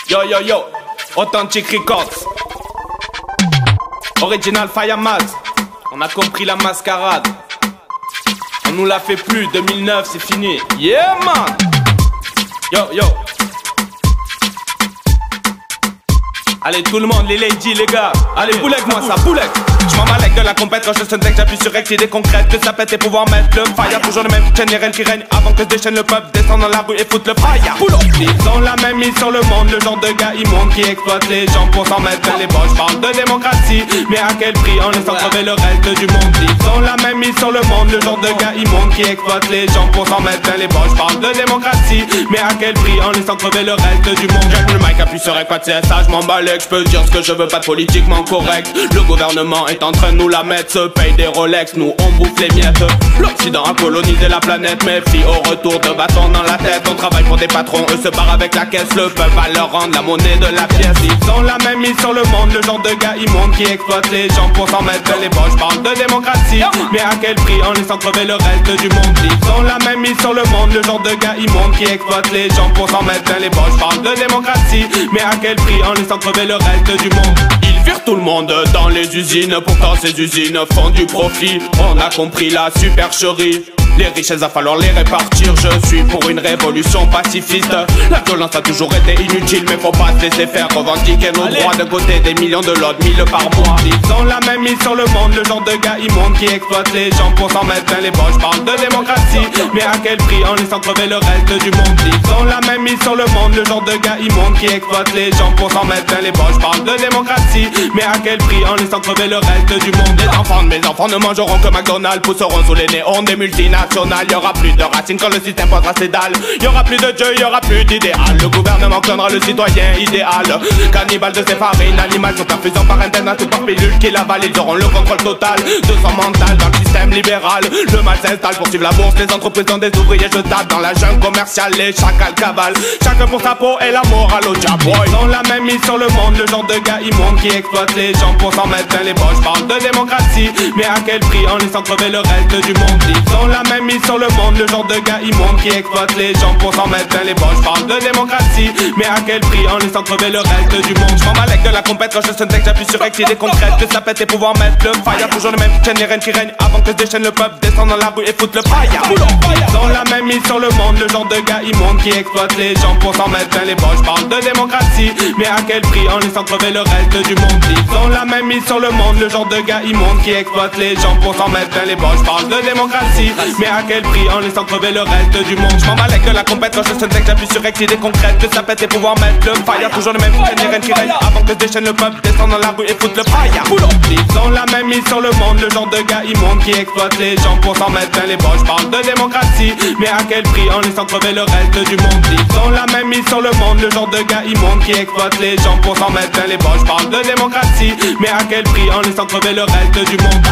Yo yo yo, Authentic Records, Original Firemaz. On a compris la mascarade. On nous l'a fait plus, 2009 c'est fini. Yeah man. Yo yo. Allez tout le monde, les ladies, les gars. Allez boulette moi ça, boulette. J'm'en malek de la compète quand je sonne que j'appuie sur X, idée concrète que ça pète et pouvoir mettre le fire. Toujours le même général qui règne avant que se déchaîne le peuple, descend dans la rue et fout le fire. Ils ont la même mise sur le monde, le genre de gars immonde qui exploite les gens pour s'en mettre dans les poches. Parle de démocratie, mais à quel prix en laissant crever le reste du monde. Ils ont la même mise sur le monde, le genre de gars immonde qui exploite les gens pour s'en mettre dans les poches. Parle de démocratie, mais à quel prix en laissant crever le reste du monde. J'aime le mic, appuie sur X, pas de CSA, j'm'en balèque, j'peux dire ce que je veux, pas de politiquement correct. Le gouvernement est en train de nous la mettre, se paye des Rolex, nous on bouffe les miettes. L'Occident a colonisé la planète, méfie au retour de bâton dans la tête. On travaille pour des patrons, eux se barrent avec la caisse. Le peuple va leur rendre la monnaie de la pièce. Ils ont la même mise sur le monde, le genre de gars immonde qui exploite les gens pour s'en mettre dans les poches. Parle de démocratie, mais à quel prix en laissant crever le reste du monde. Ils ont la même mise sur le monde, le genre de gars immonde qui exploite les gens pour s'en mettre dans les poches. Parle de démocratie, mais à quel prix en laissant crever le reste du monde. Ils virent tout le monde dans les usines, pourtant ces usines font du profit. On a compris la supercherie. Les richesses, va falloir les répartir. Je suis pour une révolution pacifiste. La violence a toujours été inutile, mais faut pas se laisser faire. Revendiquer nos droits de côté des millions de l'autre, 1000 par mois. Ils ont la même mise sur le monde, le genre de gars immonde qui exploite les gens pour s'en mettre dans les poches. Parle de démocratie, mais à quel prix en laissant crever le reste du monde. Ils ont la même mise sur le monde, le genre de gars immonde qui exploite les gens pour s'en mettre dans les poches. Parle de démocratie, mais à quel prix en laissant crever le reste du monde. Les enfants de mes enfants ne mangeront que McDonald's, pousseront sous les néons des multinationales. Y'aura plus de racines quand le système posera ses dalles. Y'aura plus de Dieu, y'aura plus d'idéal. Le gouvernement clonera le citoyen idéal. Cannibale de ses farines, animal sous perfusion par internet ou par pilule qui l'avale. Ils auront le contrôle total de son mental dans le système libéral. Le mal s'installe pour suivre la bourse. Les entreprises ont des ouvriers jetables dans la jungle commerciale. Les chacals cavale, chacun pour sa peau et la morale au diable. Ils ont la même mise sur le monde, le genre de gars immonde qui exploite les gens pour s'en mettre dans les poches. Parle de démocratie, mais à quel prix en laissant crever le reste du monde. Ils ont la même mise sur le monde, le genre de gars immonde qui exploite les gens pour s'en mettre dans les poches. Parle de démocratie, mais à quel prix en laissant crever le reste du monde. J'm'en malek de la compète quand je sonne que j'appuie sur X, idée concrète que ça pète et pouvoir mettre le fire. Toujours le même général qui règne avant que se déchaîne le peuple, descend dans la rue et fout le fire. Ils ont la même mise sur le monde, le genre de gars immonde qui exploite les gens pour s'en mettre dans les poches. Parle de démocratie, mais à quel prix en laissant crever le reste du monde. Ils ont la même mise sur le monde, le genre de gars immonde qui exploite les gens pour s'en mettre dans les poches. Parle de démocratie, mais à quel prix en laissant crever le reste du monde. J'm'en malek de la compète quand je sonne que j'appuie sur X, idée concrète que ça pète et pouvoir mettre le fire. Toujours le même général qui règne avant que se déchaîne le peuple, descend dans la rue et fout le fire. Ils ont la même mise sur le monde, le genre de gars immonde qui exploite les gens pour s'en mettre dans les poches. Parle de démocratie, mais à quel prix en laissant crever le reste du monde. Ils ont la même mise sur le monde, le genre de gars immonde qui exploite les gens pour s'en mettre dans les poches. Parle de démocratie, mais à quel prix en laissant crever le reste du monde.